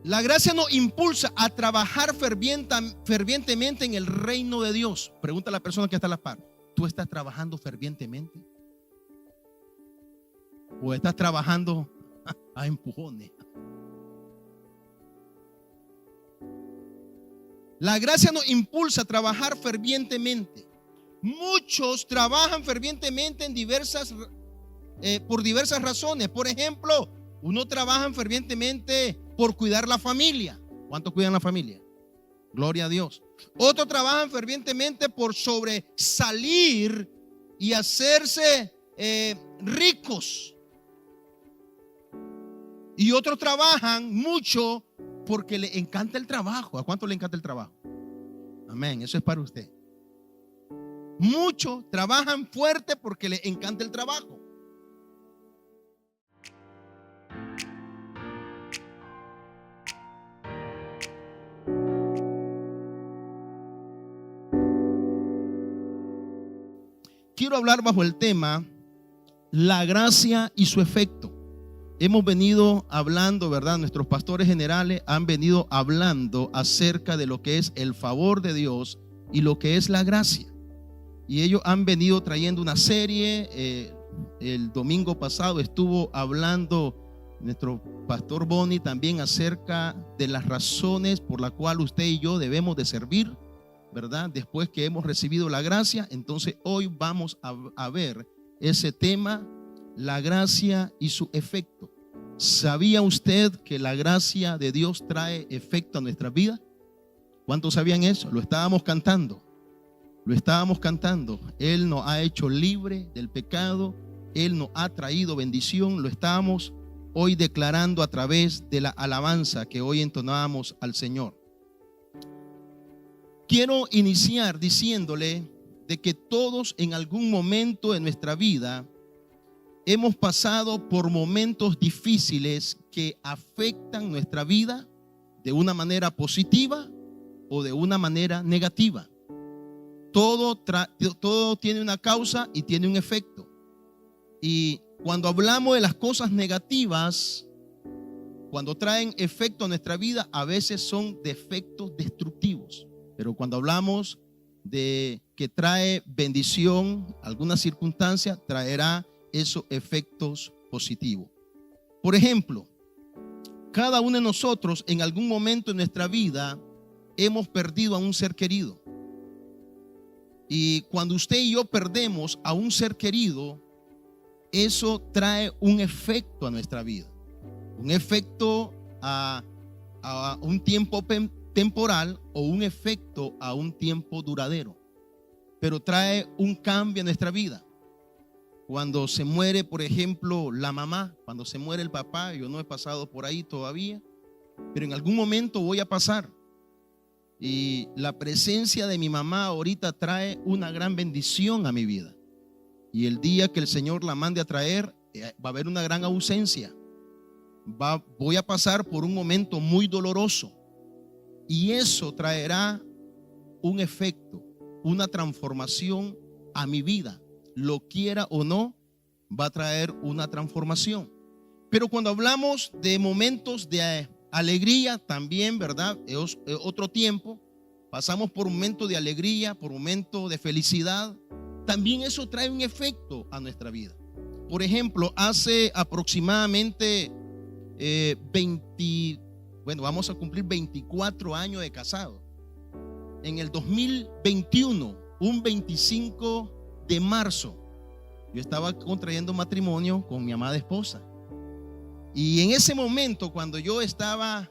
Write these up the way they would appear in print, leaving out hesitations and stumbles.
La gracia nos impulsa a trabajar fervientemente en el reino de Dios. Pregunta a la persona que está a la par: ¿tú estás trabajando fervientemente? ¿O estás trabajando a empujones? La gracia nos impulsa a trabajar fervientemente. Muchos trabajan fervientemente por diversas razones. Por ejemplo, uno trabaja fervientemente por cuidar la familia. ¿Cuántos cuidan la familia? Gloria a Dios. Otros trabajan fervientemente por sobresalir y hacerse ricos. Y otros trabajan mucho porque le encanta el trabajo. ¿A cuánto le encanta el trabajo? Amén, eso es para usted. Muchos trabajan fuerte porque les encanta el trabajo. Quiero hablar bajo el tema la gracia y su efecto. Hemos venido hablando, ¿verdad? Nuestros pastores generales han venido hablando acerca de lo que es el favor de Dios y lo que es la gracia. Y ellos han venido trayendo una serie. El domingo pasado estuvo hablando nuestro pastor Bonnie también acerca de las razones por las cuales usted y yo debemos de servir, ¿verdad? Después que hemos recibido la gracia. Entonces hoy vamos a ver ese tema, la gracia y su efecto. ¿Sabía usted que la gracia de Dios trae efecto a nuestra vida? ¿Cuántos sabían eso? Lo estábamos cantando. Él nos ha hecho libre del pecado. Él nos ha traído bendición. Lo estamos hoy declarando a través de la alabanza que hoy entonábamos al Señor. Quiero iniciar diciéndole de que todos en algún momento de nuestra vida hemos pasado por momentos difíciles que afectan nuestra vida de una manera positiva o de una manera negativa. Todo tiene una causa y tiene un efecto. Y cuando hablamos de las cosas negativas, cuando traen efecto a nuestra vida, a veces son defectos destructivos. Pero cuando hablamos de que trae bendición, alguna circunstancia traerá esos efectos positivos. Por ejemplo, cada uno de nosotros en algún momento de nuestra vida hemos perdido a un ser querido. Y cuando usted y yo perdemos a un ser querido, eso trae un efecto a nuestra vida. Un efecto a un tiempo temporal o un efecto a un tiempo duradero. Pero trae un cambio en nuestra vida. Cuando se muere, por ejemplo, la mamá, cuando se muere el papá, yo no he pasado por ahí todavía, pero en algún momento voy a pasar. Y la presencia de mi mamá ahorita trae una gran bendición a mi vida. Y el día que el Señor la mande a traer, va a haber una gran ausencia. Voy a pasar por un momento muy doloroso. Y eso traerá un efecto, una transformación a mi vida. Lo quiera o no, va a traer una transformación. Pero cuando hablamos de momentos de alegría también, ¿verdad? Es otro tiempo. Pasamos por un momento de alegría, por un momento de felicidad. También eso trae un efecto a nuestra vida. Por ejemplo, hace aproximadamente vamos a cumplir 24 años de casado. En el 2021, un 25 de marzo, yo estaba contrayendo matrimonio con mi amada esposa. Y en ese momento, cuando yo estaba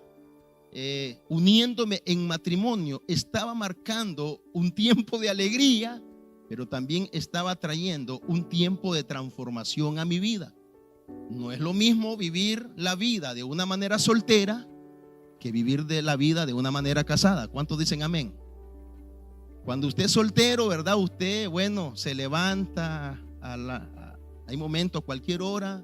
uniéndome en matrimonio, estaba marcando un tiempo de alegría, pero también estaba trayendo un tiempo de transformación a mi vida. No es lo mismo vivir la vida de una manera soltera que vivir de la vida de una manera casada. ¿Cuántos dicen amén? Cuando usted es soltero, ¿verdad? Usted, bueno, se levanta hay momentos, cualquier hora.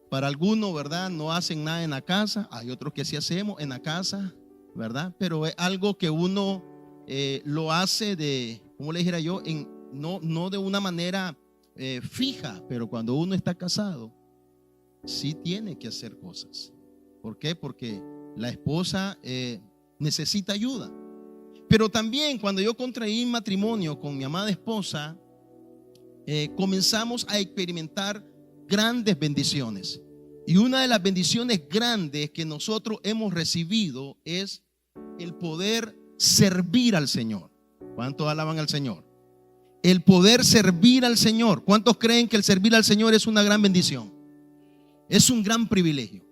Para algunos, ¿verdad? No hacen nada en la casa. Hay otros que sí hacemos en la casa, ¿verdad? Pero es algo que uno lo hace de, ¿cómo le dijera yo? No de una manera fija, pero cuando uno está casado, sí tiene que hacer cosas. ¿Por qué? Porque la esposa necesita ayuda. Pero también cuando yo contraí matrimonio con mi amada esposa, comenzamos a experimentar grandes bendiciones. Y una de las bendiciones grandes que nosotros hemos recibido es el poder servir al Señor. ¿Cuántos alaban al Señor? El poder servir al Señor. ¿Cuántos creen que el servir al Señor es una gran bendición? Es un gran privilegio.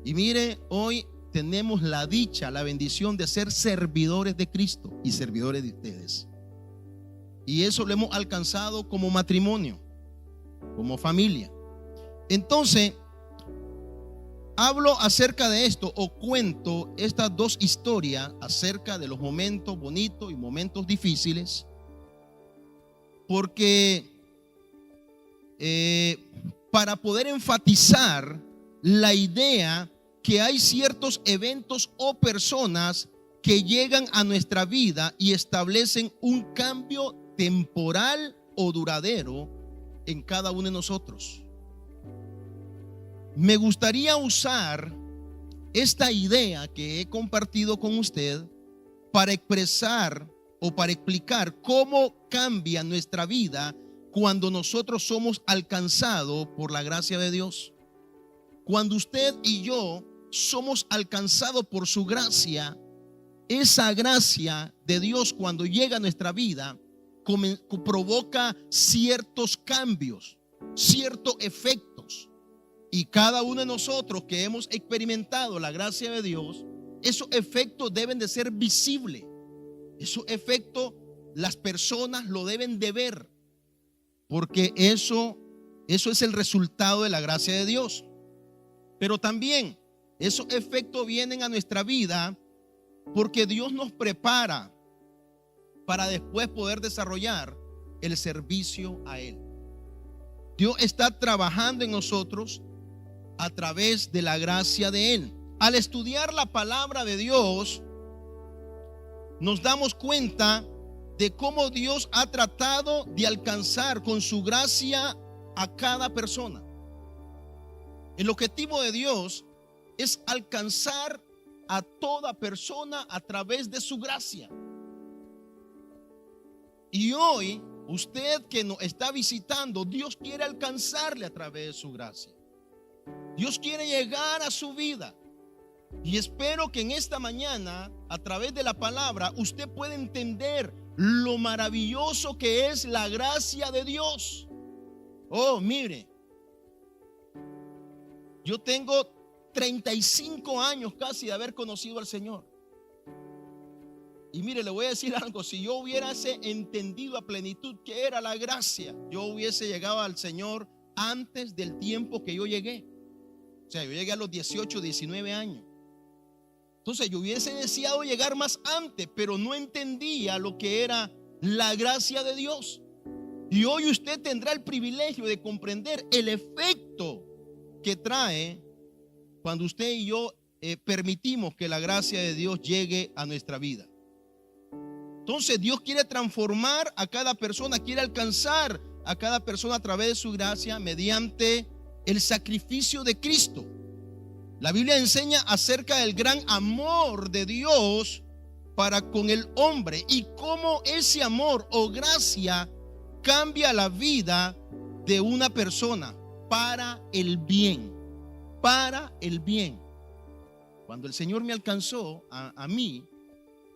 Y mire, hoy tenemos la dicha, la bendición de ser servidores de Cristo y servidores de ustedes. Y eso lo hemos alcanzado como matrimonio, como familia. Entonces, hablo acerca de esto o cuento estas dos historias acerca de los momentos bonitos y momentos difíciles, porque para poder enfatizar la idea que hay ciertos eventos o personas que llegan a nuestra vida y establecen un cambio temporal o duradero en cada uno de nosotros. Me gustaría usar esta idea que he compartido con usted para expresar o para explicar cómo cambia nuestra vida cuando nosotros somos alcanzados por la gracia de Dios. Cuando usted y yo somos alcanzados por su gracia, esa gracia de Dios cuando llega a nuestra vida provoca ciertos cambios, ciertos efectos. Y cada uno de nosotros que hemos experimentado la gracia de Dios, esos efectos deben de ser visibles. Esos efectos las personas lo deben de ver, porque eso es el resultado de la gracia de Dios. Pero también esos efectos vienen a nuestra vida porque Dios nos prepara para después poder desarrollar el servicio a Él. Dios está trabajando en nosotros a través de la gracia de Él. Al estudiar la palabra de Dios, nos damos cuenta de cómo Dios ha tratado de alcanzar con su gracia a cada persona. El objetivo de Dios es alcanzar a toda persona a través de su gracia. Y hoy, usted que nos está visitando, Dios quiere alcanzarle a través de su gracia. Dios quiere llegar a su vida. Y espero que en esta mañana, a través de la palabra, usted pueda entender lo maravilloso que es la gracia de Dios. Oh, mire, yo tengo 35 años casi de haber conocido al Señor. Y mire, le voy a decir algo: si yo hubiese entendido a plenitud qué era la gracia, yo hubiese llegado al Señor antes del tiempo que yo llegué. O sea, yo llegué a los 18, 19 años. Entonces yo hubiese deseado llegar más antes, pero no entendía lo que era la gracia de Dios. Y hoy usted tendrá el privilegio de comprender el efecto que trae cuando usted y yo permitimos que la gracia de Dios llegue a nuestra vida. Entonces Dios quiere transformar a cada persona, quiere alcanzar a cada persona a través de su gracia mediante el sacrificio de Cristo. La Biblia enseña acerca del gran amor de Dios para con el hombre y cómo ese amor o gracia cambia la vida de una persona para el bien. Para el bien. Cuando el Señor me alcanzó a mí,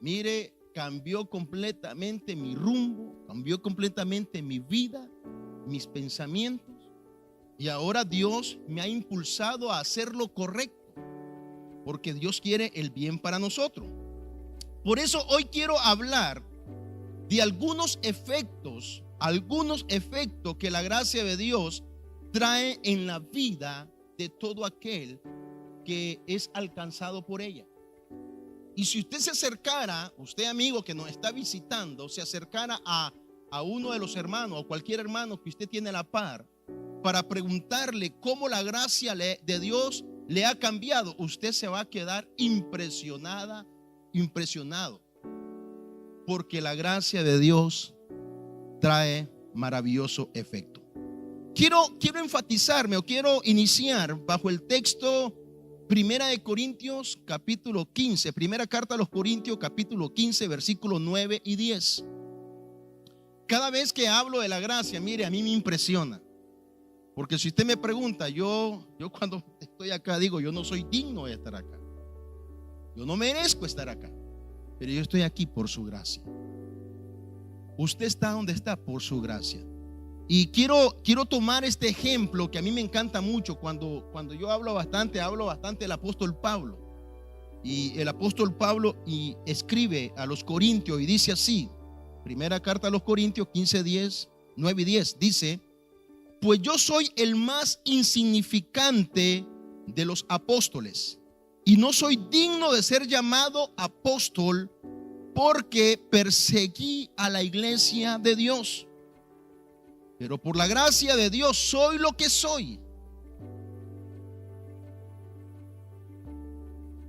mire, cambió completamente mi rumbo, cambió completamente mi vida, mis pensamientos. Y ahora Dios me ha impulsado a hacer lo correcto, porque Dios quiere el bien para nosotros. Por eso hoy quiero hablar de algunos efectos que la gracia de Dios trae en la vida de todo aquel que es alcanzado por ella. Y si usted se acercara, usted amigo que nos está visitando, se acercara a uno de los hermanos o cualquier hermano que usted tiene a la par para preguntarle cómo la gracia de Dios le ha cambiado, usted se va a quedar impresionado, porque la gracia de Dios trae maravilloso efecto. Quiero enfatizarme o quiero iniciar bajo el texto Primera de Corintios capítulo 15, primera carta a los Corintios capítulo 15, versículos 9 y 10. Cada vez que hablo de la gracia, mire, a mí me impresiona. Porque si usted me pregunta, yo cuando estoy acá digo, yo no soy digno de estar acá. Yo no merezco estar acá. Pero yo estoy aquí por su gracia. Usted está donde está por su gracia. Y quiero tomar este ejemplo que a mí me encanta mucho. Cuando yo hablo bastante del apóstol Pablo. Y el apóstol Pablo escribe a los Corintios y dice así. Primera carta a los Corintios 15, 10, 9 y 10. Dice: pues yo soy el más insignificante de los apóstoles, y no soy digno de ser llamado apóstol, porque perseguí a la iglesia de Dios. Pero por la gracia de Dios soy lo que soy.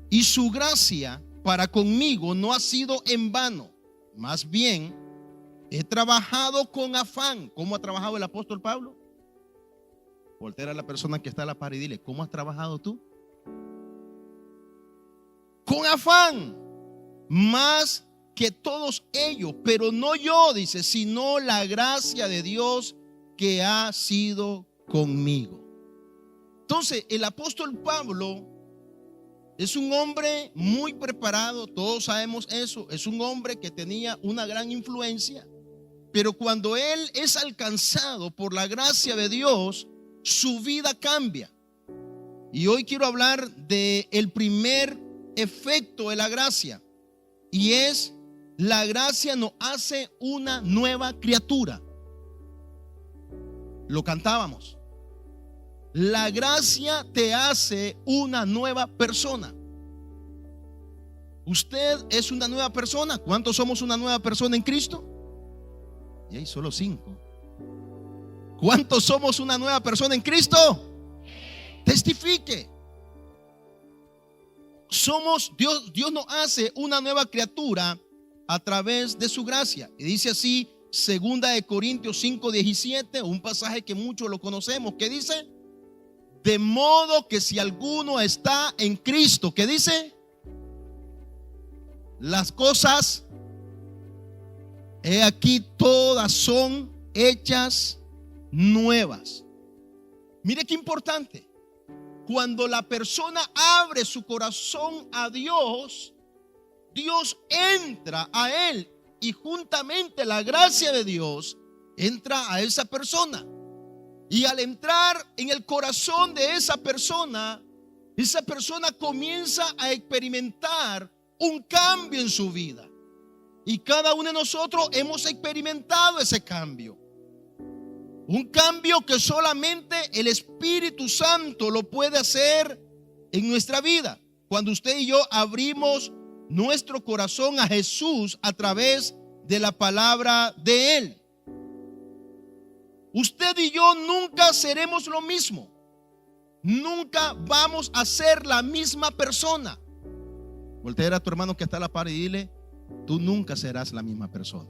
Y su gracia para conmigo no ha sido en vano. Más bien, he trabajado con afán. ¿Cómo ha trabajado el apóstol Pablo? Voltea a la persona que está a la par y dile: ¿cómo has trabajado tú? Con afán, más que todos ellos, pero no yo, dice, sino la gracia de Dios que ha sido conmigo. Entonces, el apóstol Pablo es un hombre muy preparado, todos sabemos eso. Es un hombre que tenía una gran influencia, pero cuando él es alcanzado por la gracia de Dios, su vida cambia. Y hoy quiero hablar de el primer efecto de la gracia, y es: la gracia nos hace una nueva criatura. Lo cantábamos. La gracia te hace una nueva persona. Usted es una nueva persona. ¿Cuántos somos una nueva persona en Cristo? Y hay solo 5. ¿Cuántos somos una nueva persona en Cristo? Testifique. Somos Dios nos hace una nueva criatura a través de su gracia. Y dice así, segunda de Corintios 5:17, un pasaje que muchos lo conocemos, que dice: de modo que si alguno está en Cristo, ¿qué dice? Las cosas, he aquí, todas son hechas nuevas. Mire qué importante. Cuando la persona abre su corazón a Dios, Dios entra a él, y juntamente la gracia de Dios entra a esa persona. Y al entrar en el corazón de esa persona comienza a experimentar un cambio en su vida. Y cada uno de nosotros hemos experimentado ese cambio. Un cambio que solamente el Espíritu Santo lo puede hacer en nuestra vida. Cuando usted y yo abrimos nuestro corazón a Jesús a través de la palabra de Él. Usted y yo nunca seremos lo mismo. Nunca vamos a ser la misma persona. Voltea a tu hermano que está a la par y dile: tú nunca serás la misma persona.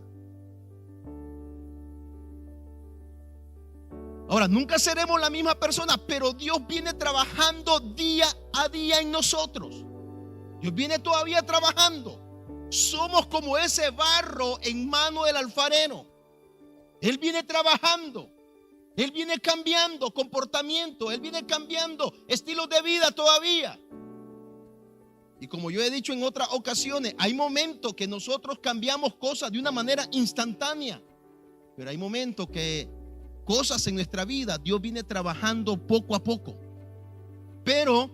Ahora, nunca seremos la misma persona, pero Dios viene trabajando día a día en nosotros. Dios viene todavía trabajando. Somos como ese barro en mano del alfarero. Él viene trabajando. Él viene cambiando comportamiento. Él viene cambiando estilos de vida todavía. Y como yo he dicho en otras ocasiones, hay momentos que nosotros cambiamos cosas de una manera instantánea, pero hay momentos que cosas en nuestra vida Dios viene trabajando poco a poco. Pero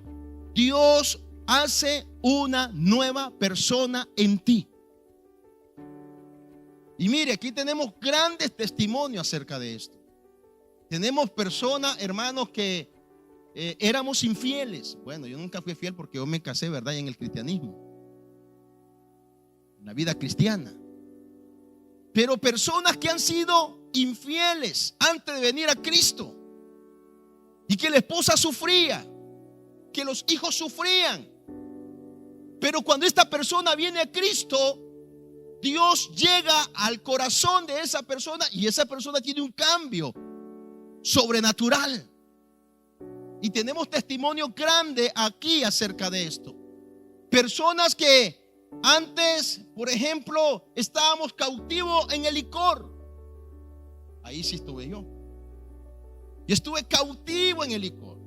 Dios hace una nueva persona en ti. Y mire, aquí tenemos grandes testimonios acerca de esto. Tenemos personas, hermanos, que éramos infieles. Bueno, yo nunca fui fiel porque yo me casé, ¿verdad? En el cristianismo, en la vida cristiana. Pero personas que han sido infieles antes de venir a Cristo, y que la esposa sufría, que los hijos sufrían. Pero cuando esta persona viene a Cristo, Dios llega al corazón de esa persona, y esa persona tiene un cambio sobrenatural. Y tenemos testimonio grande aquí acerca de esto. Personas que antes, por ejemplo, estábamos cautivos en el licor. Ahí sí estuve yo. Yo estuve cautivo en el licor.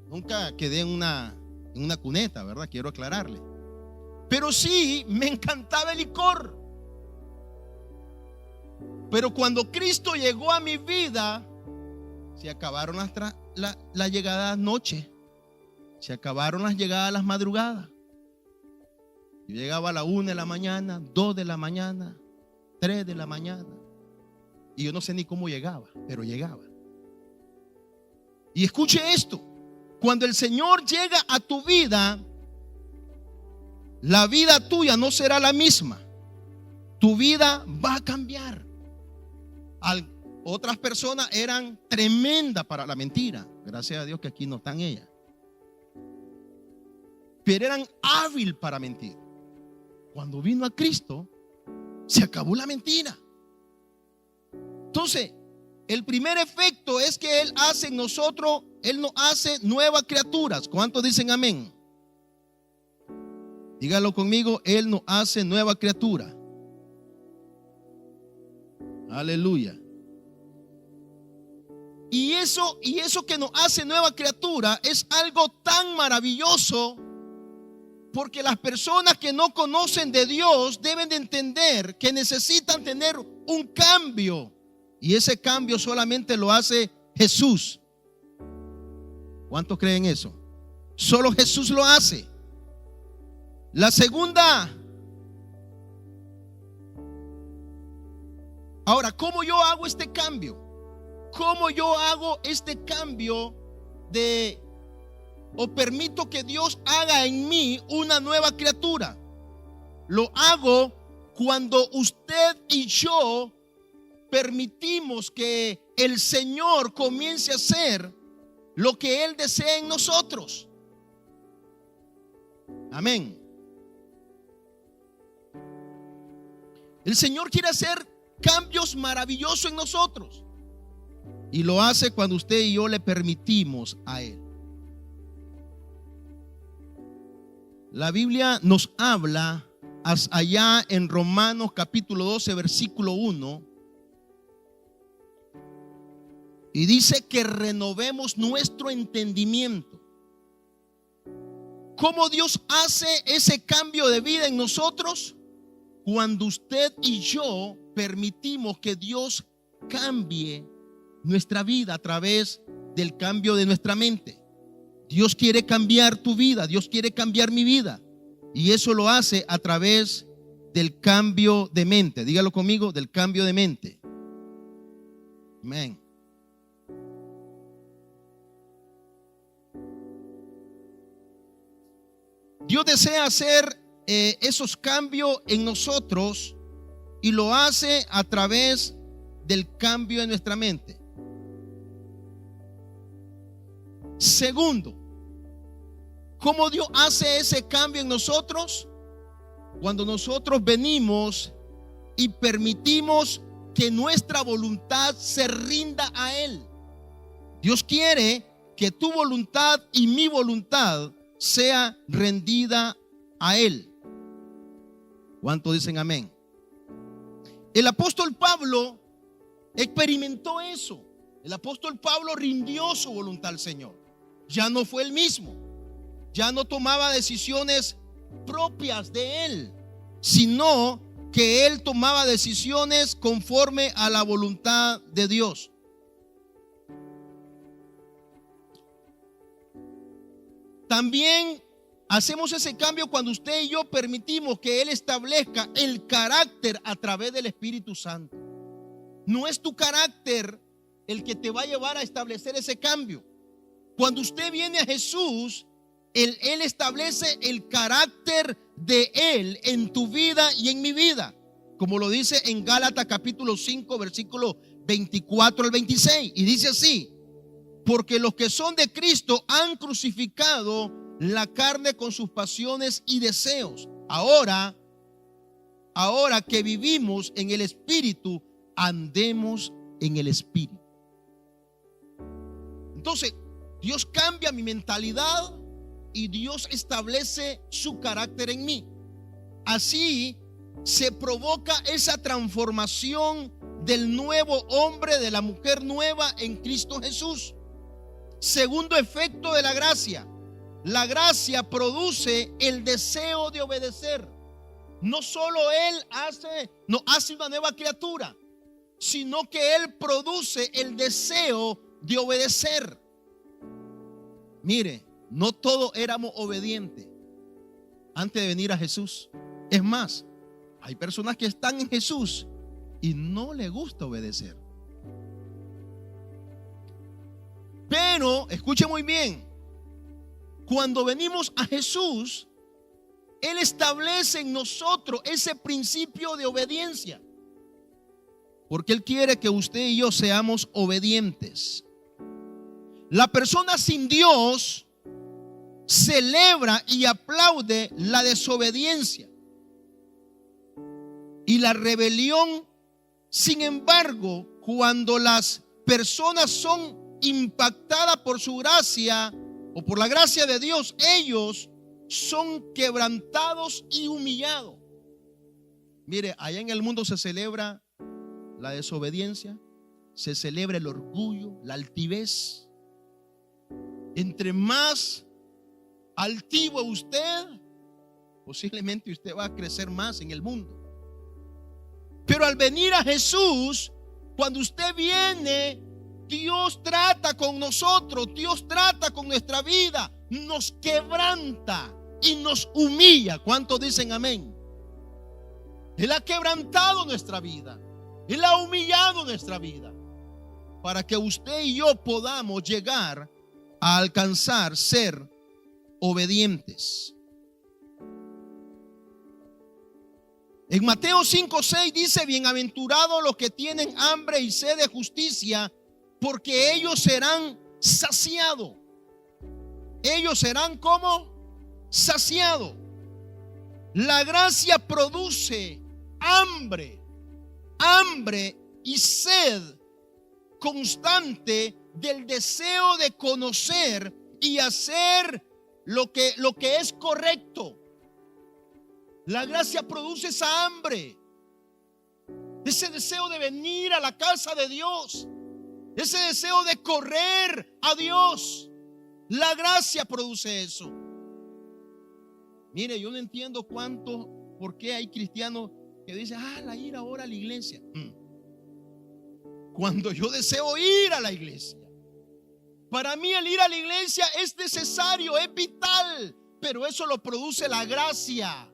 Nunca quedé en una cuneta, ¿verdad? Quiero aclararle. Pero sí, me encantaba el licor. Pero cuando Cristo llegó a mi vida, se acabaron las llegadas noche. Se acabaron las llegadas a las madrugadas. Yo llegaba a la 1 de la mañana, 2 de la mañana, 3 de la mañana. Y yo no sé ni cómo llegaba, pero llegaba. Y escuche esto. Cuando el Señor llega a tu vida, la vida tuya no será la misma. Tu vida va a cambiar. Otras personas eran tremendas para la mentira. Gracias a Dios que aquí no están ellas. Pero eran hábiles para mentir. Cuando vino a Cristo, se acabó la mentira. Entonces, el primer efecto es que Él hace en nosotros, Él nos hace nuevas criaturas. ¿Cuántos dicen amén? Dígalo conmigo, Él nos hace nueva criatura. Aleluya. Y eso que nos hace nueva criatura es algo tan maravilloso, porque las personas que no conocen de Dios deben de entender que necesitan tener un cambio. Y ese cambio solamente lo hace Jesús. ¿Cuántos creen eso? Solo Jesús lo hace. La segunda. Ahora, ¿cómo yo hago este cambio? ¿Cómo yo hago este cambio o permito que Dios haga en mí una nueva criatura? Lo hago cuando usted y yo permitimos que el Señor comience a hacer lo que Él desea en nosotros. Amén. El Señor quiere hacer cambios maravillosos en nosotros, y lo hace cuando usted y yo le permitimos a Él. La Biblia nos habla allá en Romanos capítulo 12 versículo 1, y dice que renovemos nuestro entendimiento. ¿Cómo Dios hace ese cambio de vida en nosotros? Cuando usted y yo permitimos que Dios cambie nuestra vida a través del cambio de nuestra mente. Dios quiere cambiar tu vida, Dios quiere cambiar mi vida, y eso lo hace a través del cambio de mente. Dígalo conmigo, del cambio de mente. Amén. Dios desea hacer esos cambios en nosotros, y lo hace a través del cambio de nuestra mente. Segundo, ¿cómo Dios hace ese cambio en nosotros? Cuando nosotros venimos y permitimos que nuestra voluntad se rinda a Él. Dios quiere que tu voluntad y mi voluntad sea rendida a Él. ¿Cuántos dicen amén? El apóstol Pablo experimentó eso. El apóstol Pablo rindió su voluntad al Señor. Ya no fue el mismo. Ya no tomaba decisiones propias de él, sino que él tomaba decisiones conforme a la voluntad de Dios. También hacemos ese cambio cuando usted y yo permitimos que Él establezca el carácter a través del Espíritu Santo. No es tu carácter el que te va a llevar a establecer ese cambio. Cuando usted viene a Jesús, Él establece el carácter de Él en tu vida y en mi vida, como lo dice en Gálatas capítulo 5 versículo 24 al 26, y dice así: porque los que son de Cristo han crucificado la carne con sus pasiones y deseos. Ahora que vivimos en el Espíritu, andemos en el Espíritu. Entonces, Dios cambia mi mentalidad y Dios establece su carácter en mí. Así se provoca esa transformación del nuevo hombre, de la mujer nueva en Cristo Jesús. Segundo efecto de la gracia. La gracia produce el deseo de obedecer. No solo Él hace una nueva criatura, sino que Él produce el deseo de obedecer. Mire, no todos éramos obedientes antes de venir a Jesús. Es más, hay personas que están en Jesús y no les gusta obedecer. Pero, escuche muy bien, cuando venimos a Jesús, Él establece en nosotros ese principio de obediencia. Porque Él quiere que usted y yo seamos obedientes. La persona sin Dios celebra y aplaude la desobediencia y la rebelión. Sin embargo, cuando las personas son impactadas por su gracia o por la gracia de Dios, ellos son quebrantados y humillados. Mire, allá en el mundo se celebra la desobediencia, se celebra el orgullo, la altivez. Entre más altivo usted, posiblemente usted va a crecer más en el mundo. Pero al venir a Jesús, cuando usted viene, Dios trata con nosotros, Dios trata con nuestra vida, nos quebranta y nos humilla. ¿Cuántos dicen amén? Él ha quebrantado nuestra vida, Él ha humillado nuestra vida, para que usted y yo podamos llegar a alcanzar ser obedientes. En Mateo 5:6 dice: bienaventurados los que tienen hambre y sed de justicia, porque ellos serán saciados. Ellos serán como saciados. La gracia produce hambre y sed constante del deseo de conocer y hacer lo que es correcto. La gracia produce esa hambre, ese deseo de venir a la casa de Dios, ese deseo de correr a Dios. La gracia produce eso. Mire, yo no entiendo por qué hay cristianos que dicen: la ir ahora a la iglesia. Cuando yo deseo ir a la iglesia, para mí el ir a la iglesia es necesario, es vital, pero eso lo produce la gracia.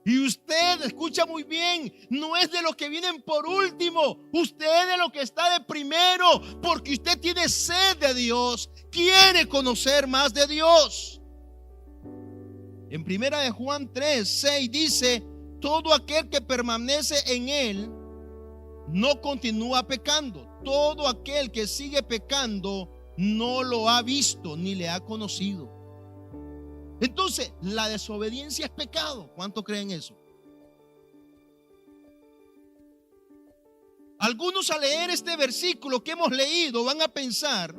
Y usted, escucha muy bien, no es de los que vienen por último, usted es de los que está de primero, porque usted tiene sed de Dios, quiere conocer más de Dios. En primera de Juan 3:6 dice: todo aquel que permanece en Él no continúa pecando. Todo aquel que sigue pecando no lo ha visto ni le ha conocido. Entonces, la desobediencia es pecado. ¿Cuánto creen eso? Algunos, al leer este versículo que hemos leído, van a pensar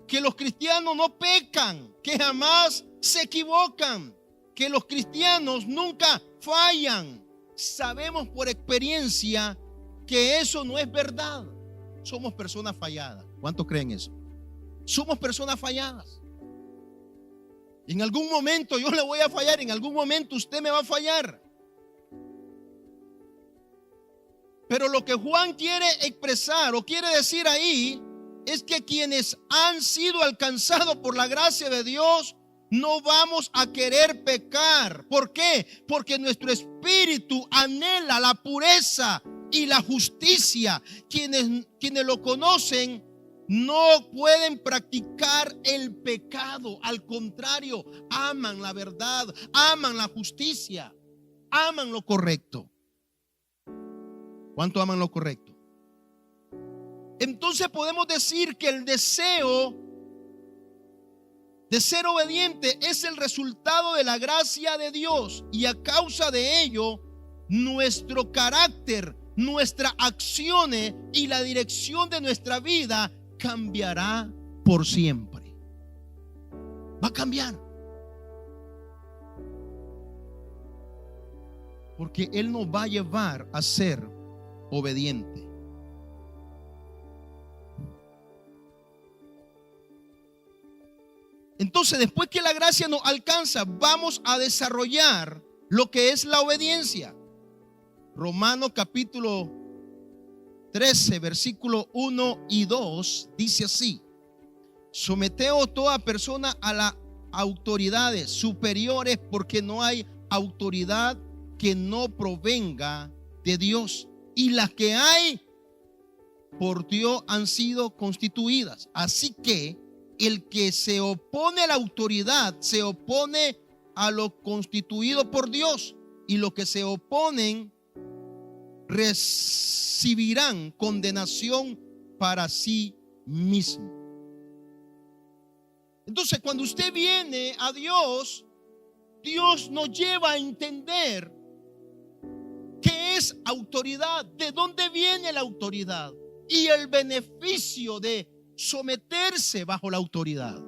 que los cristianos no pecan, que jamás se equivocan, que los cristianos nunca fallan. Sabemos por experiencia que eso no es verdad. Somos personas falladas. ¿Cuántos creen eso? Somos personas falladas. En algún momento yo le voy a fallar, en algún momento usted me va a fallar. Pero lo que Juan quiere expresar o quiere decir ahí es que quienes han sido alcanzados por la gracia de Dios no vamos a querer pecar. ¿Por qué? Porque nuestro espíritu anhela la pureza y la justicia. Quienes lo conocen no pueden practicar el pecado. Al contrario, aman la verdad, aman la justicia, aman lo correcto. ¿Cuánto aman lo correcto? Entonces podemos decir que el deseo de ser obediente es el resultado de la gracia de Dios, y a causa de ello nuestro carácter, nuestras acciones y la dirección de nuestra vida cambiará por siempre. va a cambiar. Porque Él nos va a llevar a ser obediente. Entonces, después que la gracia nos alcanza, vamos a desarrollar lo que es la obediencia. Romanos capítulo 13, versículo 1 y 2 dice así: someteos toda persona a las autoridades superiores, porque no hay autoridad que no provenga de Dios, y las que hay por Dios han sido constituidas. Así que el que se opone a la autoridad se opone a lo constituido por Dios, y los que se oponen recibirán condenación para sí mismo. Entonces, cuando usted viene a Dios, Dios nos lleva a entender qué es autoridad, de dónde viene la autoridad y el beneficio de someterse bajo la autoridad.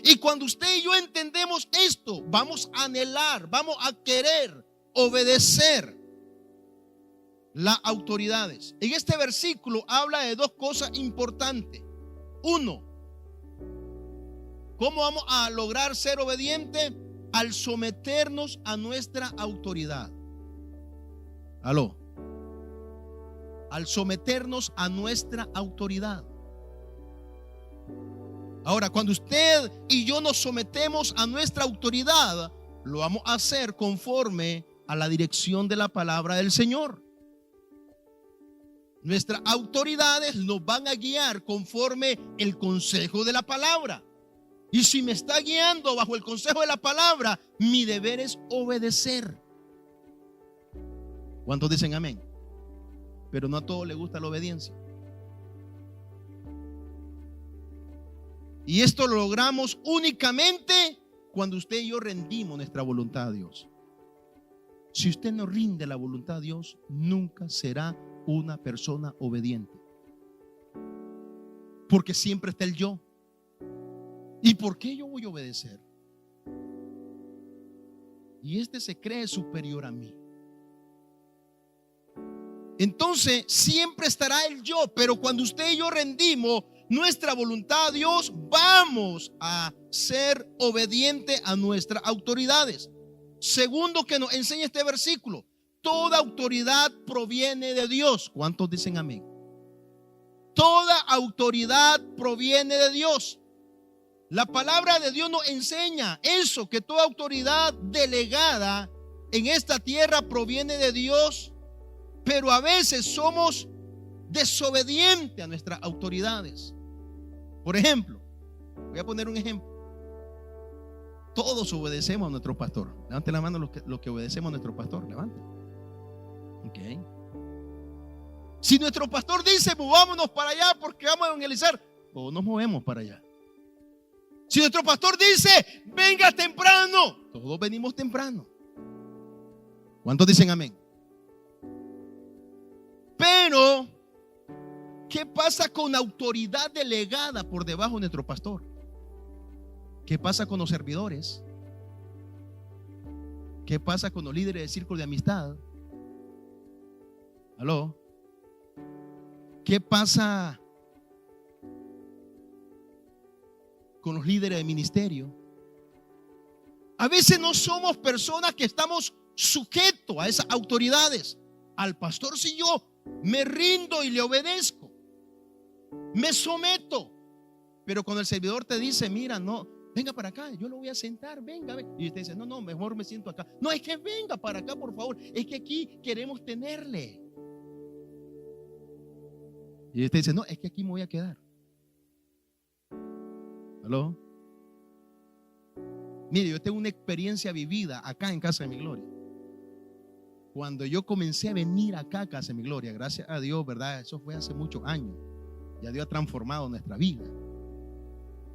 Y cuando usted y yo entendemos esto, vamos a anhelar, vamos a querer obedecer las autoridades. En este versículo habla de dos cosas importantes. Uno, ¿cómo vamos a lograr ser obedientes? Al someternos a nuestra autoridad. Aló. Al someternos a nuestra autoridad. Ahora, cuando usted y yo nos sometemos a nuestra autoridad, lo vamos a hacer conforme a la dirección de la palabra del Señor. Nuestras autoridades nos van a guiar conforme el consejo de la palabra. Y si me está guiando bajo el consejo de la palabra, mi deber es obedecer. ¿Cuántos dicen amén? Pero no a todos les gusta la obediencia. Y esto lo logramos únicamente cuando usted y yo rendimos nuestra voluntad a Dios. Si usted no rinde la voluntad a Dios, nunca será una persona obediente. Porque siempre está el yo. ¿Y por qué yo voy a obedecer? Y este se cree superior a mí. Entonces siempre estará el yo. Pero cuando usted y yo rendimos nuestra voluntad a Dios, vamos a ser obedientes a nuestras autoridades. Segundo que nos enseña este versículo: toda autoridad proviene de Dios. ¿Cuántos dicen amén? Toda autoridad proviene de Dios. La palabra de Dios nos enseña eso, que toda autoridad delegada en esta tierra proviene de Dios, pero a veces somos desobedientes a nuestras autoridades. Por ejemplo, voy a poner un ejemplo. Todos obedecemos a nuestro pastor. Levanten la mano los que obedecemos a nuestro pastor. Levanten. Okay. Si nuestro pastor dice movámonos para allá porque vamos a evangelizar, todos nos movemos para allá. Si nuestro pastor dice venga temprano, todos venimos temprano. ¿Cuántos dicen amén? Pero ¿qué pasa con la autoridad delegada por debajo de nuestro pastor? ¿Qué pasa con los servidores? ¿Qué pasa con los líderes del círculo de amistad? ¿Aló? ¿Qué pasa con los líderes de ministerio? A veces no somos personas que estamos sujetos a esas autoridades. Al pastor, si yo me rindo y le obedezco, me someto. Pero cuando el servidor te dice mira, no, venga para acá, yo lo voy a sentar, venga, venga. Y usted dice no, mejor me siento acá. No, es que venga para acá, por favor, es que aquí queremos tenerle. Y usted dice no, es que aquí me voy a quedar. ¿Aló? Mire, yo tengo una experiencia vivida acá en Casa de Mi Gloria. Cuando yo comencé a venir acá a Casa de Mi Gloria, gracias a Dios, ¿verdad? Eso fue hace muchos años. Ya Dios ha transformado nuestra vida.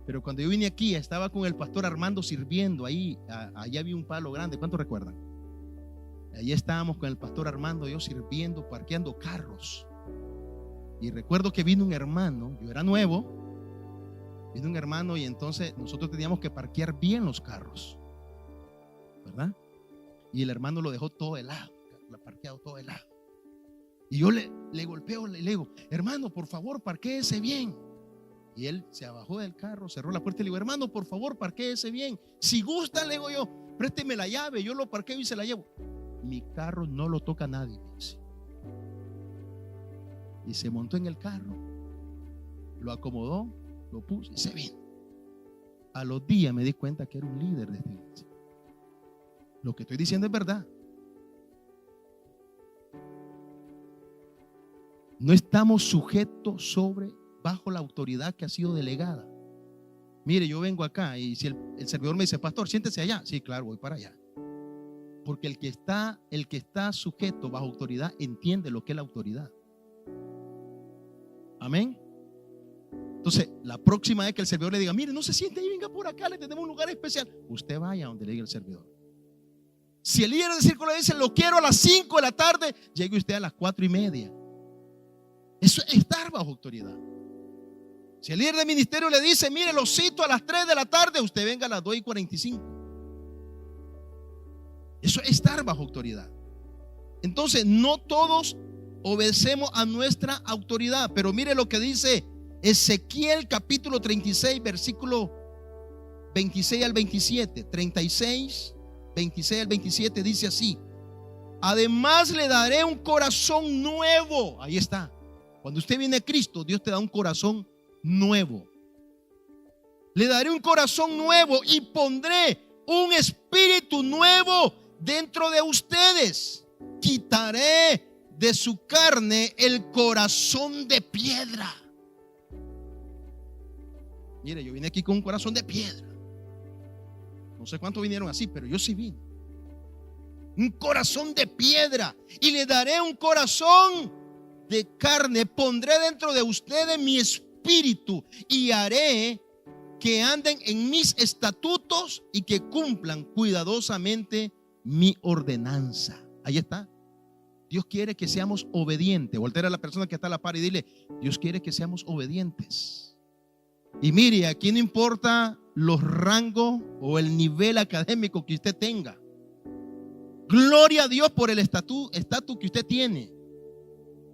Pero cuando yo vine aquí, estaba con el pastor Armando sirviendo ahí. Allá había un palo grande. ¿Cuántos recuerdan? Allí estábamos con el pastor Armando, yo sirviendo, parqueando carros. Y recuerdo que vino un hermano, yo era nuevo, Vino un hermano y entonces nosotros teníamos que parquear bien los carros, ¿verdad? Y el hermano lo dejó todo helado, lo parqueado todo helado. Y yo le golpeo, le digo, hermano, por favor, parquéese bien. Y él se abajó del carro, cerró la puerta y le digo, hermano, por favor, parquéese bien. Si gusta, le digo yo, présteme la llave, yo lo parqueo y se la llevo. Mi carro no lo toca nadie, me dice. Y se montó en el carro, lo acomodó, lo puso y se vino. A los días me di cuenta que era un líder de esta iglesia. Lo que estoy diciendo es verdad. No estamos sujetos bajo la autoridad que ha sido delegada. Mire, yo vengo acá y si el servidor me dice, pastor, siéntese allá. Sí, claro, voy para allá. Porque el que está sujeto bajo autoridad entiende lo que es la autoridad. Amén. Entonces, la próxima vez que el servidor le diga, mire, no se siente ahí, venga por acá, le tenemos un lugar especial, usted vaya donde le diga el servidor. Si el líder del círculo le dice, lo quiero a las 5 de la tarde, llegue usted a las 4:30. Eso es estar bajo autoridad. Si el líder del ministerio le dice, mire, lo cito a las 3 de la tarde, usted venga a las 2:45. Eso es estar bajo autoridad. Entonces, no todos obedecemos a nuestra autoridad, pero mire lo que dice Ezequiel capítulo 36, versículo 26 al 27. 36, 26 al 27 dice así: además le daré un corazón nuevo. Ahí está. Cuando usted viene a Cristo, Dios te da un corazón nuevo. Le daré un corazón nuevo y pondré un espíritu nuevo dentro de ustedes. Quitaré de su carne el corazón de piedra. Mire, yo vine aquí con un corazón de piedra. No sé cuántos vinieron así, pero yo sí vine. Un corazón de piedra. Y le daré un corazón de carne. Pondré dentro de ustedes mi espíritu y haré que anden en mis estatutos y que cumplan cuidadosamente mi ordenanza. Ahí está. Dios quiere que seamos obedientes. Voltea a la persona que está a la par y dile, Dios quiere que seamos obedientes. Y mire, aquí no importa los rangos o el nivel académico que usted tenga. Gloria a Dios por el estatus que usted tiene.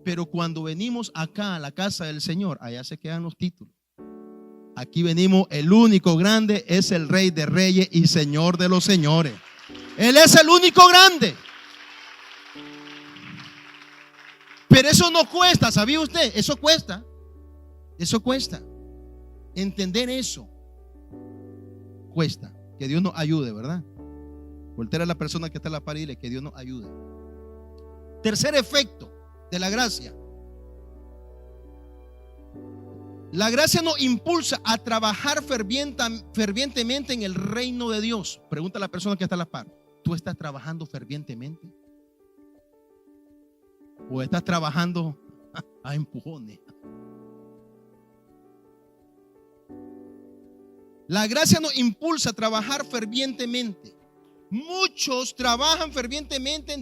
Pero cuando venimos acá a la casa del Señor, allá se quedan los títulos. Aquí venimos, el único grande es el Rey de Reyes y Señor de los Señores. Él es el único grande. Pero eso no cuesta, ¿sabía usted? Eso cuesta. Eso cuesta. Entender eso cuesta. Que Dios nos ayude, ¿verdad? Voltea a la persona que está a la par y dile que Dios nos ayude. Tercer efecto de la gracia. La gracia nos impulsa a trabajar fervientemente en el reino de Dios. Pregunta a la persona que está a la par: ¿tú estás trabajando fervientemente? ¿O estás trabajando a empujones? La gracia nos impulsa a trabajar fervientemente. Muchos trabajan fervientemente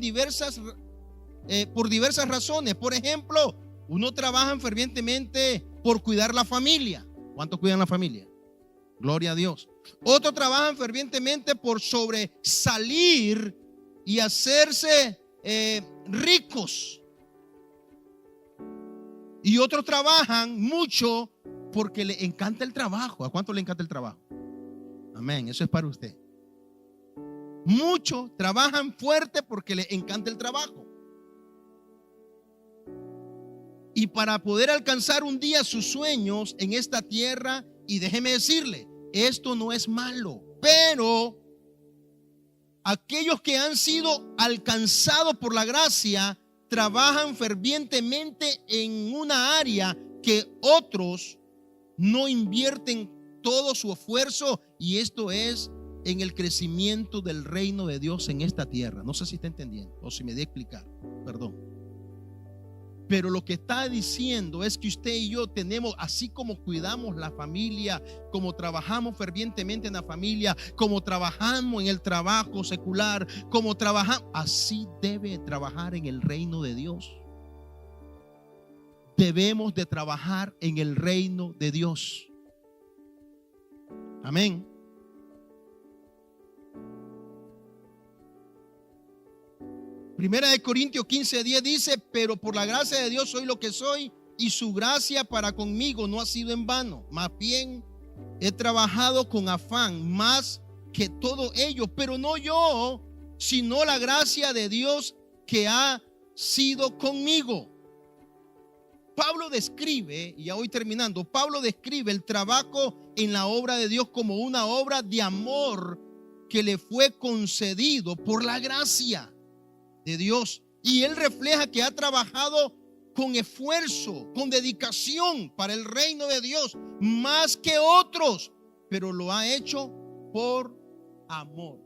por diversas razones. Por ejemplo, uno trabaja fervientemente por cuidar la familia. ¿Cuántos cuidan la familia? Gloria a Dios. Otros trabajan fervientemente por sobresalir y hacerse ricos. Y otros trabajan mucho porque le encanta el trabajo. ¿A cuánto le encanta el trabajo? Amén, eso es para usted. Muchos trabajan fuerte porque les encanta el trabajo. Y para poder alcanzar un día sus sueños en esta tierra, y déjeme decirle, esto no es malo, pero aquellos que han sido alcanzados por la gracia trabajan fervientemente en una área que otros no invierten todo su esfuerzo, y esto es en el crecimiento del reino de Dios en esta tierra. No sé si está entendiendo o si me di a explicar, perdón. Pero lo que está diciendo es que usted y yo tenemos, así como cuidamos la familia, como trabajamos fervientemente en la familia, como trabajamos en el trabajo secular, como trabajamos, así debe trabajar en el reino de Dios. Debemos de trabajar en el reino de Dios. Amén. Primera de Corintios 15:10 dice: pero por la gracia de Dios soy lo que soy, y su gracia para conmigo no ha sido en vano. Más bien he trabajado con afán más que todo ello, pero no yo, sino la gracia de Dios que ha sido conmigo. Pablo describe, y ya voy terminando, Pablo describe el trabajo en la obra de Dios como una obra de amor que le fue concedido por la gracia de Dios. Y él refleja que ha trabajado con esfuerzo, con dedicación para el reino de Dios, más que otros, pero lo ha hecho por amor.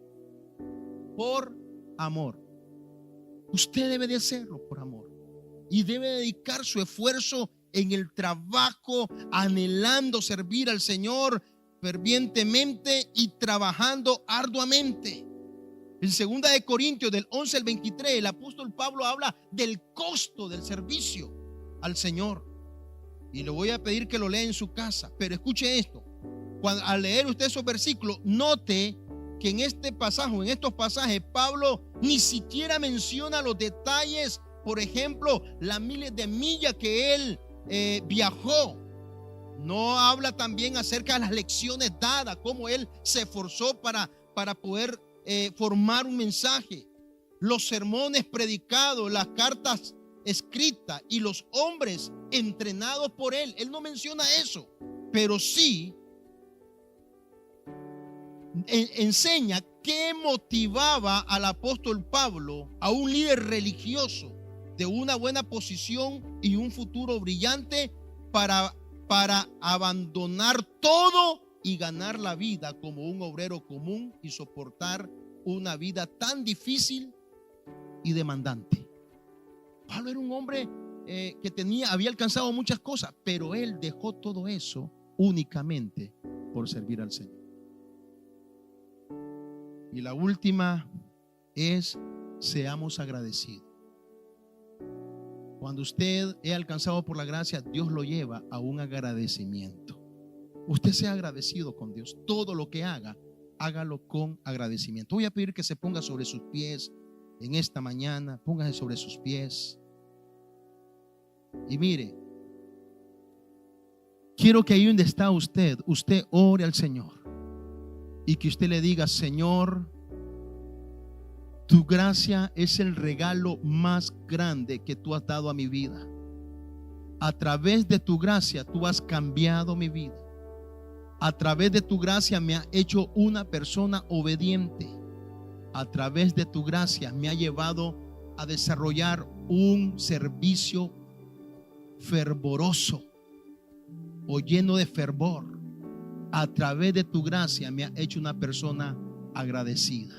Por amor. Usted debe de hacerlo por amor y debe dedicar su esfuerzo en el trabajo, anhelando servir al Señor fervientemente y trabajando arduamente. En 2 de Corintios del 11 al 23, el apóstol Pablo habla del costo del servicio al Señor. Y le voy a pedir que lo lea en su casa. Pero escuche esto. Al leer usted esos versículos, note que en este pasaje, en estos pasajes, Pablo ni siquiera menciona los detalles. Por ejemplo, las miles de millas que él viajó. No habla también acerca de las lecciones dadas, cómo él se esforzó para poder formar un mensaje, los sermones predicados, las cartas escritas y los hombres entrenados por él. Él no menciona eso, pero sí enseña qué motivaba al apóstol Pablo, a un líder religioso de una buena posición y un futuro brillante, para abandonar todo y ganar la vida como un obrero común y soportar una vida tan difícil y demandante. Pablo era un hombre que había alcanzado muchas cosas, pero él dejó todo eso únicamente por servir al Señor. Y la última es: seamos agradecidos. Cuando usted es alcanzado por la gracia, Dios lo lleva a un agradecimiento. Usted sea agradecido con Dios. Todo lo que haga, hágalo con agradecimiento. Voy a pedir que se ponga sobre sus pies en esta mañana. Póngase sobre sus pies. Y mire, quiero que ahí donde está usted ore al Señor. Y que usted le diga: Señor, tu gracia es el regalo más grande que tú has dado a mi vida. A través de tu gracia, tú has cambiado mi vida. A través de tu gracia me ha hecho una persona obediente. A través de tu gracia me ha llevado a desarrollar un servicio fervoroso o lleno de fervor. A través de tu gracia me ha hecho una persona agradecida.